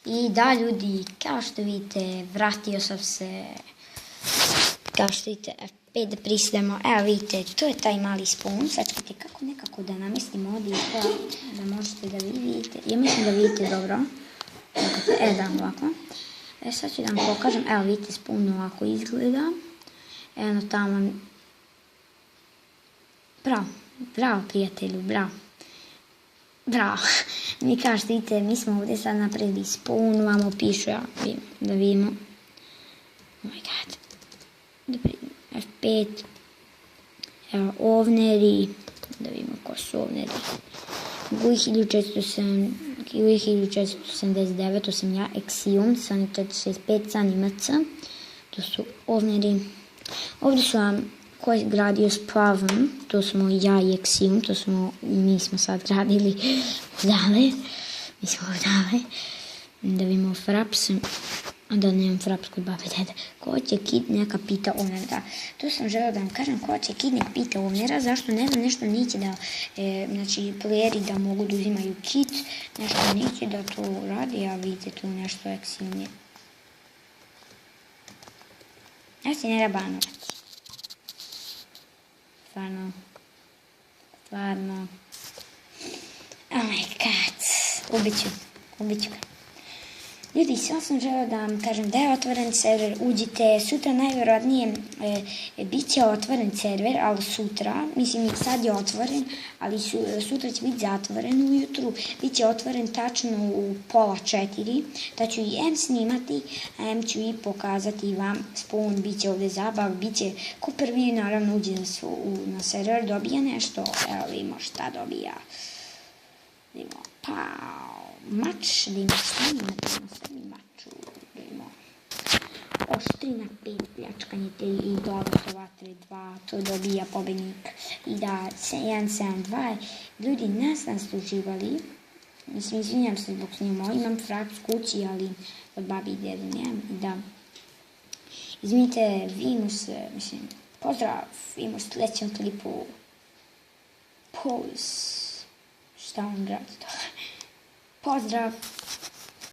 I da, ljudi, kao što vidite, vratio sam se, kao što vidite, F5 da prisjedamo. Evo vidite, to je taj mali spoon. Sad vidite kako nekako da namestim ovdje da možete da vidite. Ja mislim da vidite dobro. Da, ovako. Sad ću da vam pokažem. Evo vidite, spoon ovako izgleda. Evo tamo. Bravo prijatelju, bravo. Mi kao što vidite, mi smo ovdje sad napravili spoon, vamo pišu, da vidimo. Oh my god. F5. Evo, ovneri. Da vidimo ko su ovneri. GUI 1479, to sam ja, Exium, Sony 465, Sony MC. To su ovneri. Ovdje su vam ko je gradio s Pravom, to smo ja i Exium, mi smo sad radili odale. Da vidimo Fraps, da nemam Fraps kod babe dede. Ko će kit, neka pita ovnera. To sam želeo da vam kažem, ko će kit, nek pita ovnera, zašto ne znam, nešto neće da, znači playeri da mogu da uzimaju kit, nešto neće da to radi, a vidite tu nešto Exium je. Ja si ne rabanovac. Stvarno. Oh my god. Ubit ću ga. Ljudi, samo sam želeo da vam kažem da je otvoren server, uđite, sutra najvjerojatnije bit će otvoren server, ali sutra, mislim sad je otvoren, ali sutra će biti zatvoren ujutru, bit će otvoren tačno u 3:30, da ću i M snimati, a M ću i pokazati vam spoon, bit će ovdje zabav, bit će ko prvi naravno uđe na server, dobija nešto, evo vidimo šta dobija. Vidimo, mač, da ima snimati na sebi maču, da ima oštrina 5, pljačkanje 3 i glavosa vatre 2, to dobija pobednik. I da, 172, ljudi, nas uživali, mislim, izvinjam se zbog snima, imam Fraps kući, ali od babi i dedu nemam, i da, izvinite, vidimo se, mislim, pozdrav, vidimo se sledećem klipu, šta on radi to? Pozdrav!